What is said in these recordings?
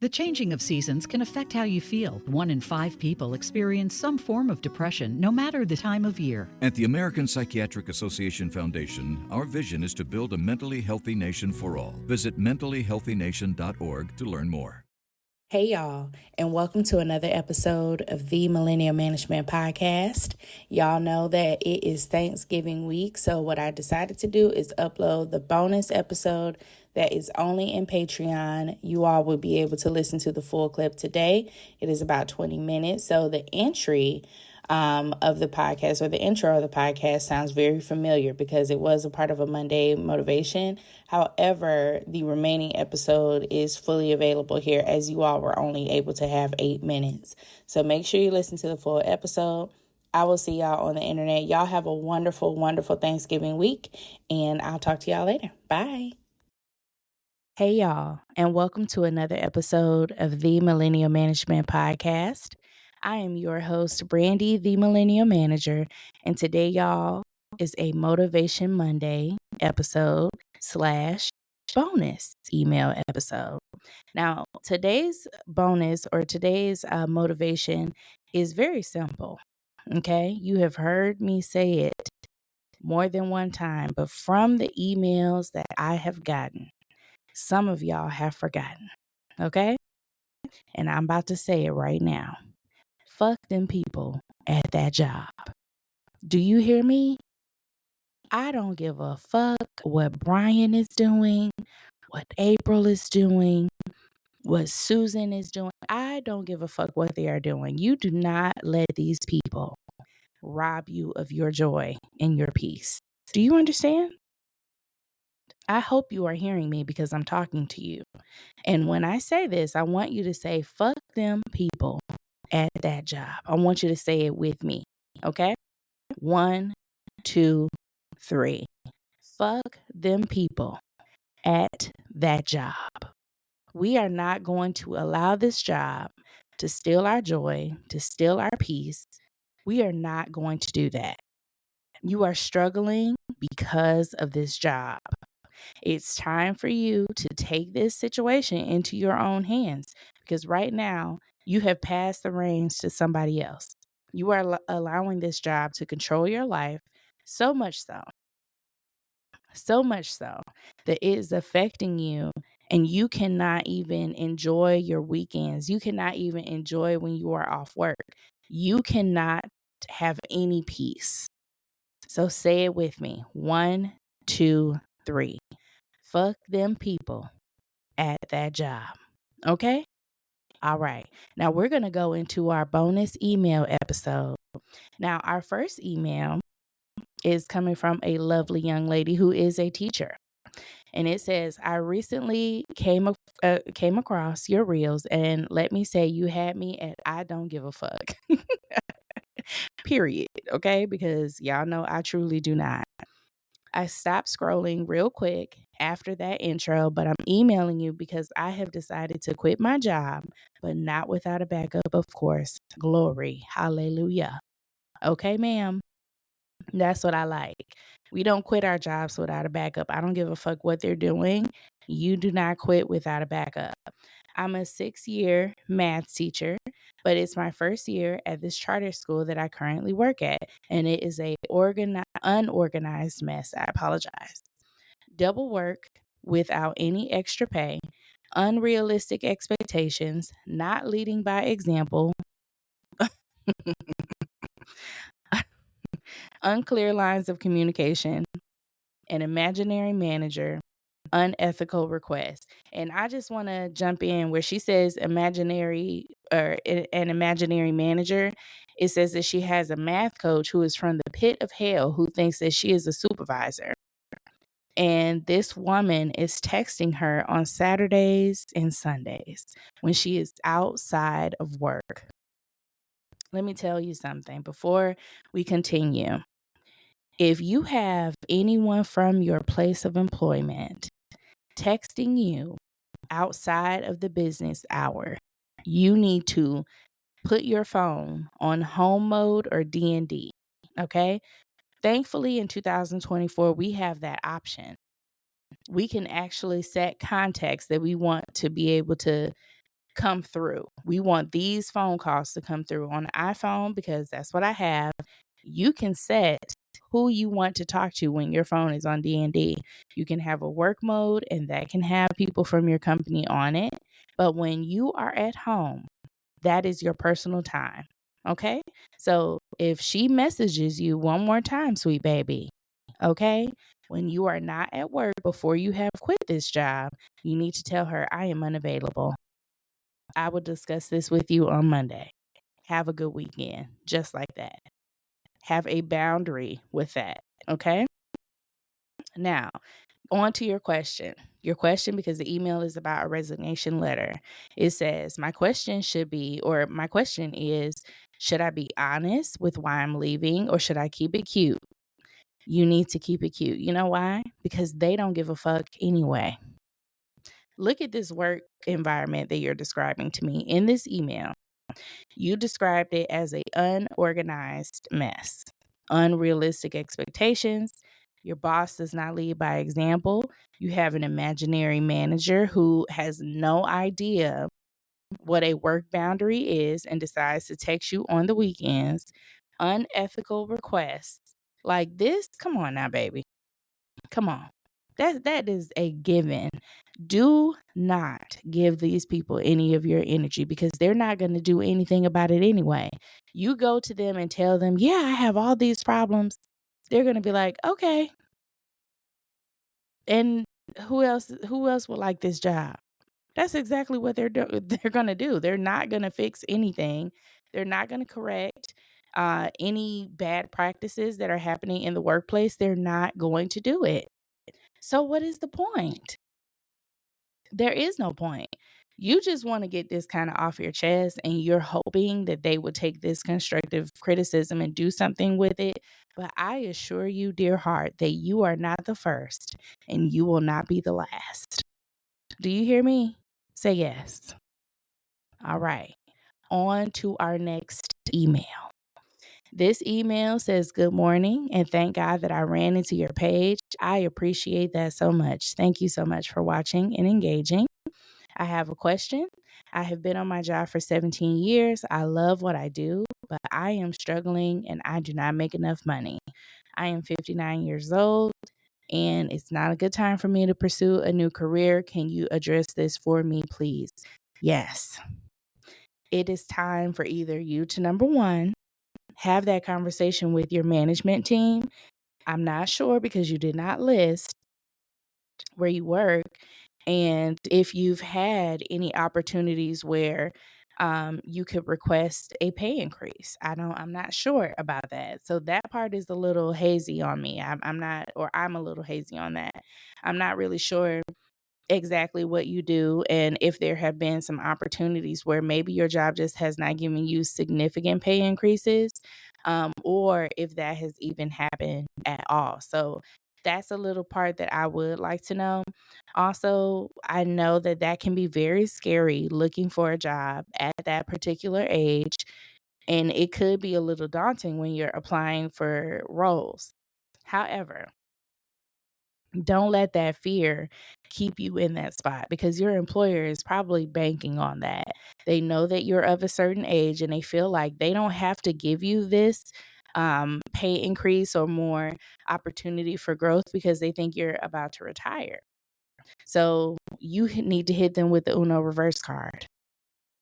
The changing of seasons can affect how you feel. 1 in 5 people experience some form of depression, no matter the time of year. At the American Psychiatric Association Foundation, our vision is to build a mentally healthy nation for all. Visit mentallyhealthynation.org to learn more. Hey y'all, and welcome to another episode of the Millennial Management Podcast. Y'all know that it is Thanksgiving week, so what I decided to do is upload the bonus episode that is only in Patreon. You all will be able to listen to the full clip today. It is about 20 minutes, so the entry of the podcast, or the intro of the podcast, sounds very familiar because it was a part of a Monday motivation. However, the remaining episode is fully available here, as you all were only able to have 8 minutes. So make sure you listen to the full episode. I will see y'all on the internet. Y'all have a wonderful, wonderful Thanksgiving week, and I'll talk to y'all later. Bye. Hey y'all, and welcome to another episode of the Millennial Management Podcast. I am your host, Brandi, the Millennial Manager, and today, y'all, is a Motivation Monday episode / bonus email episode. Now, today's bonus, or today's motivation, is very simple, okay? You have heard me say it more than one time, but from the emails that I have gotten, some of y'all have forgotten, okay? And I'm about to say it right now. Fuck them people at that job. Do you hear me? I don't give a fuck what Brian is doing, what April is doing, what Susan is doing. I don't give a fuck what they are doing. You do not let these people rob you of your joy and your peace. Do you understand? I hope you are hearing me because I'm talking to you. And when I say this, I want you to say, fuck them people at that job. I want you to say it with me. Okay? 1, 2, 3. Fuck them people at that job. We are not going to allow this job to steal our joy, to steal our peace. We are not going to do that. You are struggling because of this job. It's time for you to take this situation into your own hands, because right now you have passed the reins to somebody else. You are allowing this job to control your life so much so that it is affecting you, and you cannot even enjoy your weekends. You cannot even enjoy when you are off work. You cannot have any peace. So say it with me. 1, 2, 3. Fuck them people at that job. Okay? All right. Now we're going to go into our bonus email episode. Now, our first email is coming from a lovely young lady who is a teacher. And it says, I recently came across your reels, and let me say, you had me at I don't give a fuck. Period. Okay? Because y'all know I truly do not. I stopped scrolling real quick after that intro, but I'm emailing you because I have decided to quit my job, but not without a backup, of course. Glory. Hallelujah. Okay, ma'am. That's what I like. We don't quit our jobs without a backup. I don't give a fuck what they're doing. You do not quit without a backup. I'm a 6-year math teacher, but it's my first year at this charter school that I currently work at, and it is a unorganized mess. I apologize. Double work without any extra pay, unrealistic expectations, not leading by example, unclear lines of communication, an imaginary manager, unethical requests. And I just want to jump in where she says imaginary, or an imaginary manager. It says that she has a math coach who is from the pit of hell, who thinks that she is a supervisor. And this woman is texting her on Saturdays and Sundays when she is outside of work. Let me tell you something before we continue. If you have anyone from your place of employment texting you outside of the business hour, you need to put your phone on home mode or D&D, okay? Thankfully, in 2024, we have that option. We can actually set contacts that we want to be able to come through. We want these phone calls to come through on the iPhone because that's what I have. You can set who you want to talk to when your phone is on D&D. You can have a work mode and that can have people from your company on it. But when you are at home, that is your personal time. Okay? So if she messages you one more time, sweet baby, okay? When you are not at work before you have quit this job, you need to tell her, I am unavailable. I will discuss this with you on Monday. Have a good weekend. Just like that. Have a boundary with that. Okay? Now, on to your question. Your question, because the email is about a resignation letter. It says, my question is, should I be honest with why I'm leaving or should I keep it cute? You need to keep it cute. You know why? Because they don't give a fuck anyway. Look at this work environment that you're describing to me in this email. You described it as an unorganized mess, unrealistic expectations. Your boss does not lead by example. You have an imaginary manager who has no idea what a work boundary is and decides to text you on the weekends. Unethical requests like this. Come on now, baby. Come on. That is a given. Do not give these people any of your energy because they're not going to do anything about it anyway. You go to them and tell them, yeah, I have all these problems. They're going to be like, okay. And who else would like this job? That's exactly what they're going to do. They're not going to fix anything. They're not going to correct any bad practices that are happening in the workplace. They're not going to do it. So what is the point? There is no point. You just want to get this kind of off your chest and you're hoping that they will take this constructive criticism and do something with it. But I assure you, dear heart, that you are not the first and you will not be the last. Do you hear me? Say yes. All right. On to our next email. This email says, good morning, and thank God that I ran into your page. I appreciate that so much. Thank you so much for watching and engaging. I have a question. I have been on my job for 17 years. I love what I do, but I am struggling and I do not make enough money. I am 59 years old and it's not a good time for me to pursue a new career. Can you address this for me, please? Yes. It is time for either you to, number one, have that conversation with your management team. I'm not sure because you did not list where you work and if you've had any opportunities where you could request a pay increase. I'm not sure about that. So that part is a little hazy on me. I'm a little hazy on that. I'm not really sure exactly what you do and if there have been some opportunities where maybe your job just has not given you significant pay increases, or if that has even happened at all. So that's a little part that I would like to know. Also, I know that that can be very scary looking for a job at that particular age, and it could be a little daunting when you're applying for roles. However, don't let that fear keep you in that spot because your employer is probably banking on that. They know that you're of a certain age and they feel like they don't have to give you this pay increase or more opportunity for growth because they think you're about to retire. So you need to hit them with the Uno reverse card.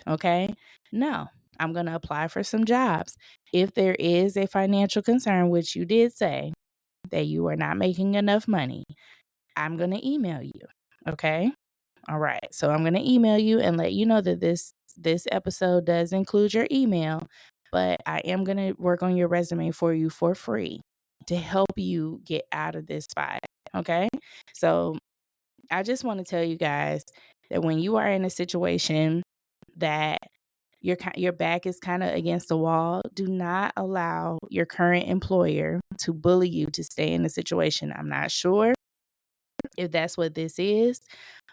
Okay? No, I'm going to apply for some jobs. If there is a financial concern, which you did say that you are not making enough money, I'm going to email you. Okay? All right. So I'm going to email you and let you know that this episode does include your email, but I am going to work on your resume for you for free to help you get out of this spot. Okay? So I just want to tell you guys that when you are in a situation that your back is kind of against the wall, do not allow your current employer to bully you to stay in the situation. I'm not sure if that's what this is,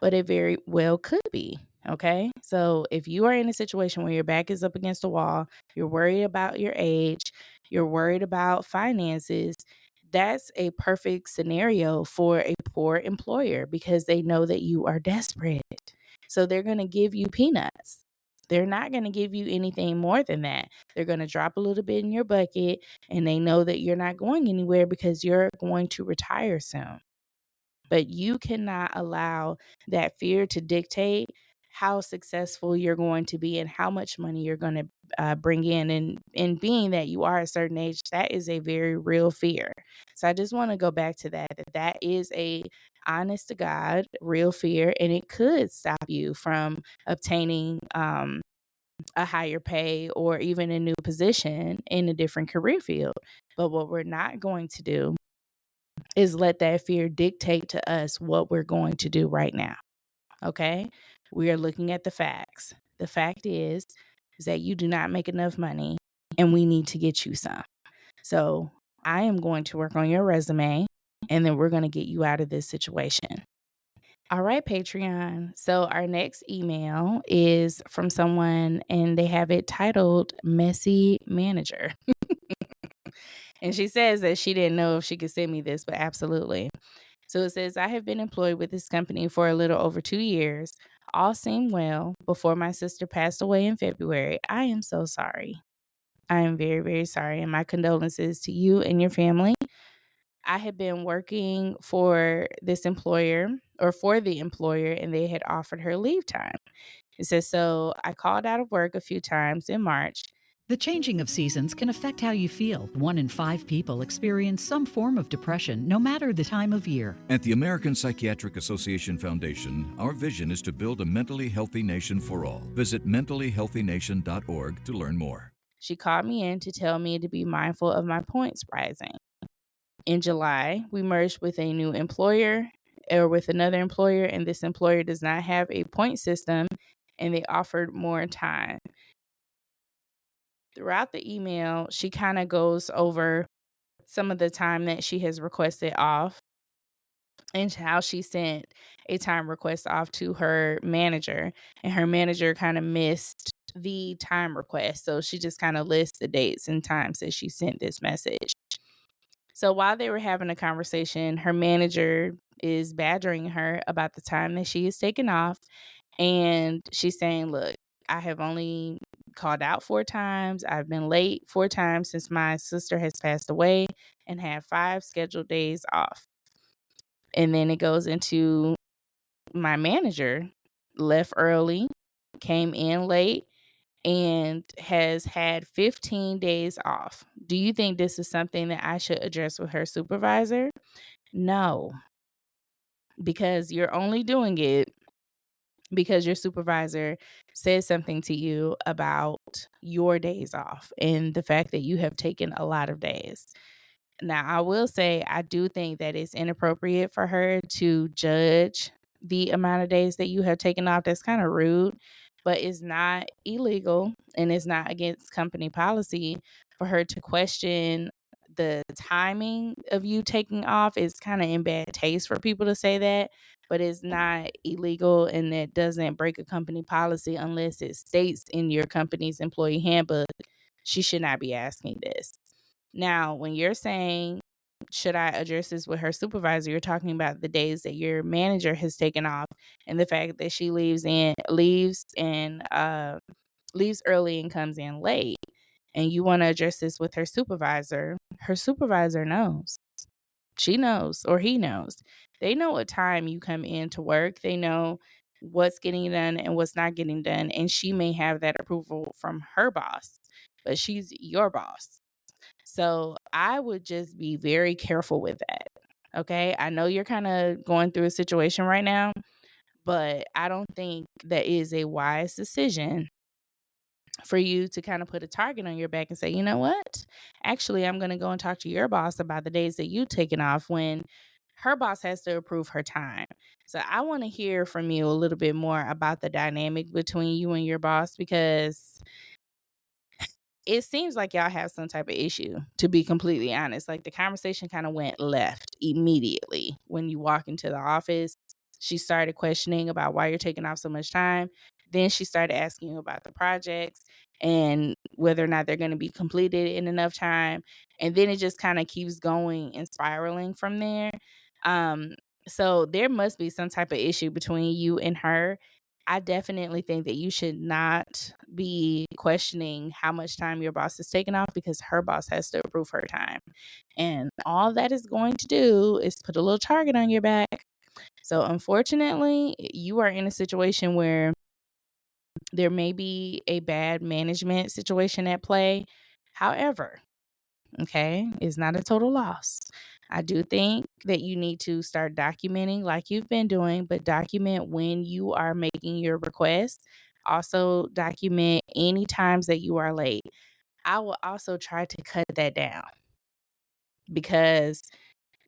but it very well could be. Okay. So if you are in a situation where your back is up against the wall, you're worried about your age, you're worried about finances, that's a perfect scenario for a poor employer because they know that you are desperate. So they're going to give you peanuts. They're not going to give you anything more than that. They're going to drop a little bit in your bucket, and they know that you're not going anywhere because you're going to retire soon. But you cannot allow that fear to dictate how successful you're going to be and how much money you're going to bring in. And being that you are a certain age, that is a very real fear. So I just want to go back to that is a honest to God real fear, and it could stop you from obtaining a higher pay or even a new position in a different career field. But what we're not going to do is let that fear dictate to us what we're going to do right now. Okay? We are looking at the facts. The fact is that you do not make enough money and we need to get you some. So I am going to work on your resume and then we're going to get you out of this situation. All right, Patreon. So our next email is from someone and they have it titled Messy Manager. And she says that she didn't know if she could send me this, but absolutely. So it says, I have been employed with this company for a little over 2 years. All seemed well before my sister passed away in February. I am so sorry. I am very, very sorry. And my condolences to you and your family. I had been working for this employer or for the employer, and they had offered her leave time. It says, so I called out of work a few times in March. The changing of seasons can affect how you feel. 1 in 5 people experience some form of depression, no matter the time of year. At the American Psychiatric Association Foundation, our vision is to build a mentally healthy nation for all. Visit mentallyhealthynation.org to learn more. She called me in to tell me to be mindful of my points rising. In July, we merged with a new employer or with another employer, and this employer does not have a point system, and they offered more time. Throughout the email, she kind of goes over some of the time that she has requested off and how she sent a time request off to her manager, and her manager kind of missed the time request. So she just kind of lists the dates and times that she sent this message. So while they were having a conversation, her manager is badgering her about the time that she is taking off. And she's saying, look, I have only called out 4 times. I've been late 4 times since my sister has passed away and had 5 scheduled days off. And then it goes into my manager left early, came in late, and has had 15 days off. Do you think this is something that I should address with her supervisor? No, because you're only doing it because your supervisor says something to you about your days off and the fact that you have taken a lot of days. Now, I will say I do think that it's inappropriate for her to judge the amount of days that you have taken off. That's kind of rude, but it's not illegal and it's not against company policy for her to question the timing of you taking off. It's kind of in bad taste for people to say that, but it's not illegal and it doesn't break a company policy unless it states in your company's employee handbook. She should not be asking this. Now, when you're saying, should I address this with her supervisor, you're talking about the days that your manager has taken off and the fact that she leaves early and comes in late. And you want to address this with her supervisor knows. She knows, or he knows. They know what time you come in to work. They know what's getting done and what's not getting done. And she may have that approval from her boss, but she's your boss. So I would just be very careful with that. Okay. I know you're kind of going through a situation right now, but I don't think that is a wise decision for you to kind of put a target on your back and say, you know what? Actually, I'm going to go and talk to your boss about the days that you've taken off when her boss has to approve her time. So I want to hear from you a little bit more about the dynamic between you and your boss, because it seems like y'all have some type of issue, to be completely honest. Like the conversation kind of went left immediately when you walk into the office. She started questioning about why you're taking off so much time. Then she started asking you about the projects and whether or not they're going to be completed in enough time. And then it just kind of keeps going and spiraling from there. So there must be some type of issue between you and her. I definitely think that you should not be questioning how much time your boss is taking off, because her boss has to approve her time. And all that is going to do is put a little target on your back. So unfortunately, you are in a situation where there may be a bad management situation at play. However, okay, it's not a total loss. I do think that you need to start documenting like you've been doing, but document when you are making your requests. Also, document any times that you are late. I will also try to cut that down, because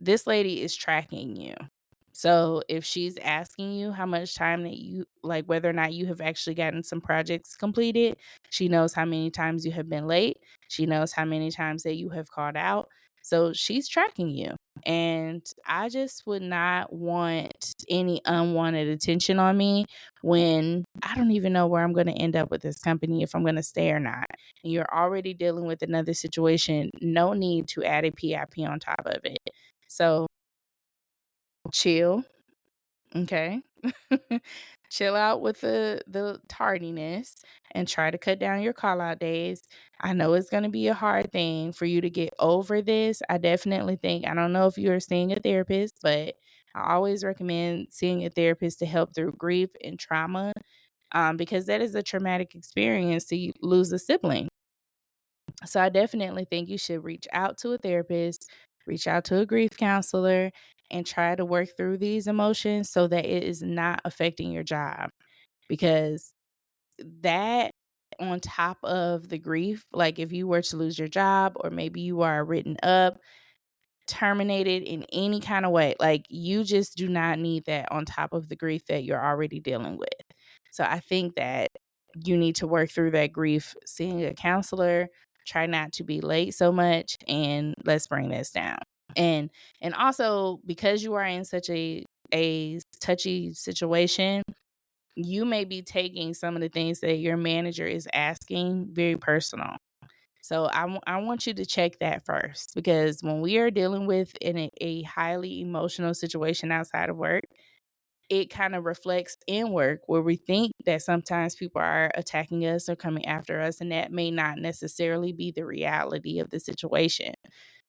this lady is tracking you. So if she's asking you how much time that you like, whether or not you have actually gotten some projects completed, she knows how many times you have been late. She knows how many times that you have called out. So she's tracking you. And I just would not want any unwanted attention on me when I don't even know where I'm going to end up with this company, if I'm going to stay or not. And you're already dealing with another situation. No need to add a PIP on top of it. So chill, okay? Chill out with the tardiness and try to cut down your call out days. I know it's going to be a hard thing for you to get over this. I definitely think, I don't know if you're seeing a therapist, but I always recommend seeing a therapist to help through grief and trauma, because that is a traumatic experience to lose a sibling. So I definitely think you should reach out to a therapist, reach out to a grief counselor, and try to work through these emotions so that it is not affecting your job. Because that, on top of the grief, like if you were to lose your job, or maybe you are written up, terminated in any kind of way, like you just do not need that on top of the grief that you're already dealing with. So I think that you need to work through that grief, seeing a counselor, try not to be late so much, and let's bring this down. And and also, because you are in such a touchy situation, you may be taking some of the things that your manager is asking very personal. So I want you to check that first, because when we are dealing with a highly emotional situation outside of work, it kind of reflects in work, where we think that sometimes people are attacking us or coming after us, and that may not necessarily be the reality of the situation.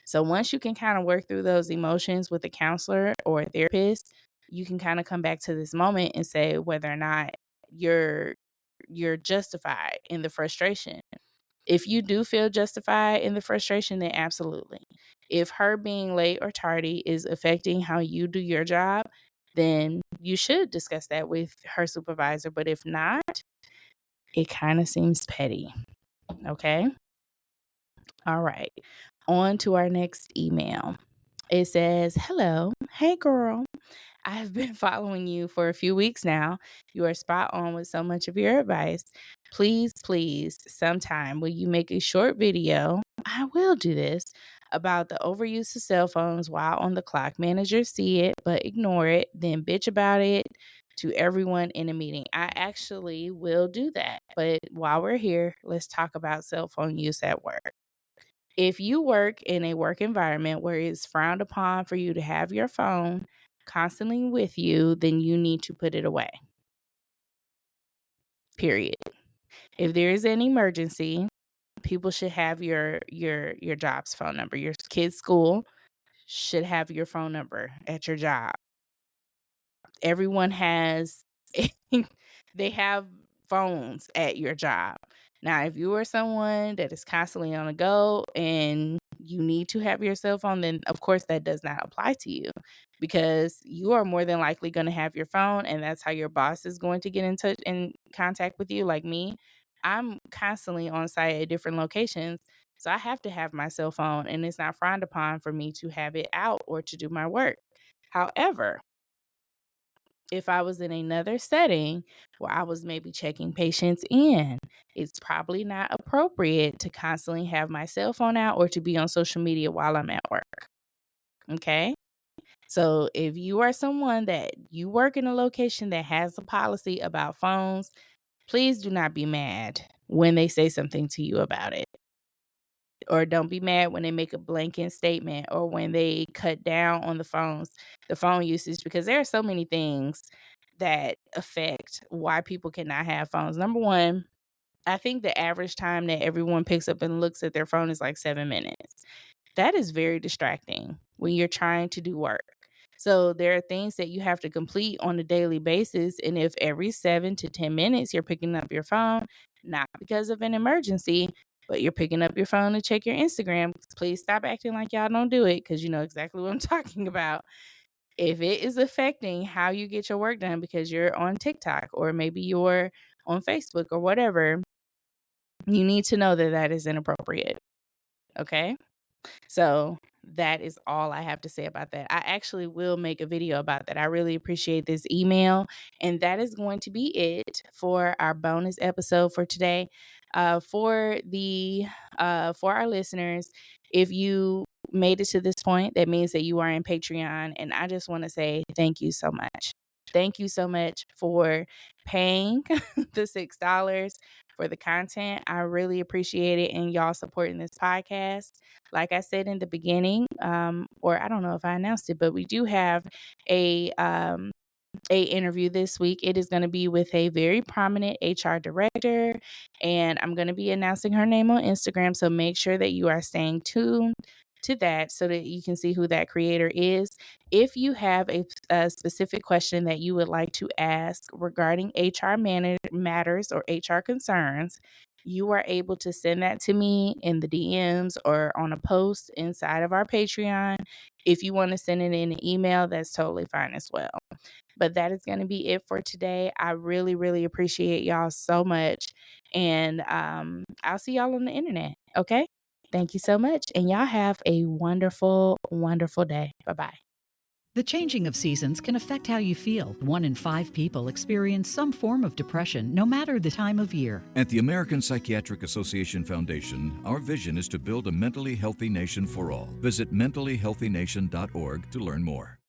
So once you can kind of work through those emotions with a counselor or a therapist, you can kind of come back to this moment and say whether or not you're you're justified in the frustration. If you do feel justified in the frustration, then absolutely. If her being late or tardy is affecting how you do your job, then you should discuss that with her supervisor. But if not, it kind of seems petty. Okay. All right. On to our next email. It says, "Hello. Hey, girl. I have been following you for a few weeks now. You are spot on with so much of your advice. Please, sometime will you make a short video? I will do this about the overuse of cell phones while on the clock. Managers see it, but ignore it, then bitch about it to everyone in a meeting. I actually will do that. But while we're here, let's talk about cell phone use at work. If you work in a work environment where it's frowned upon for you to have your phone constantly with you, then you need to put it away. Period. If there is an emergency, people should have your job's phone number. Your kid's school should have your phone number at your job. Everyone has they have phones at your job. Now, if you are someone that is constantly on the go and you need to have your cell phone, then of course that does not apply to you, because you are more than likely going to have your phone, and that's how your boss is going to get in contact with you. Like me, I'm constantly on site at different locations. So I have to have my cell phone, and it's not frowned upon for me to have it out or to do my work. However, if I was in another setting where I was maybe checking patients in, it's probably not appropriate to constantly have my cell phone out or to be on social media while I'm at work. Okay. So if you are someone that you work in a location that has a policy about phones, please do not be mad when they say something to you about it. Or don't be mad when they make a blanket statement, or when they cut down on the phone usage, because there are so many things that affect why people cannot have phones. Number one, I think the average time that everyone picks up and looks at their phone is like 7 minutes. That is very distracting when you're trying to do work. So there are things that you have to complete on a daily basis. And if every 7 to 10 minutes you're picking up your phone, not because of an emergency, but you're picking up your phone to check your Instagram, please stop acting like y'all don't do it, because you know exactly what I'm talking about. If it is affecting how you get your work done because you're on TikTok or maybe you're on Facebook or whatever, you need to know that that is inappropriate. Okay. So that is all I have to say about that. I actually will make a video about that. I really appreciate this email. And that is going to be it for our bonus episode for today. For our listeners, if you made it to this point, that means that you are in Patreon. And I just want to say thank you so much. Thank you so much for paying the $6 for the content. I really appreciate it, and y'all supporting this podcast. Like I said in the beginning, or I don't know if I announced it, but we do have a interview this week. It is going to be with a very prominent HR director, and I'm going to be announcing her name on Instagram. So make sure that you are staying tuned to that so that you can see who that creator is. If you have a specific question that you would like to ask regarding HR matters or HR concerns, you are able to send that to me in the DMs or on a post inside of our Patreon. If you want to send it in an email, that's totally fine as well. But that is going to be it for today. I really, really appreciate y'all so much. And I'll see y'all on the internet. Okay. Thank you so much. And y'all have a wonderful, wonderful day. Bye-bye. The changing of seasons can affect how you feel. 1 in 5 people experience some form of depression, no matter the time of year. At the American Psychiatric Association Foundation, our vision is to build a mentally healthy nation for all. Visit mentallyhealthynation.org to learn more.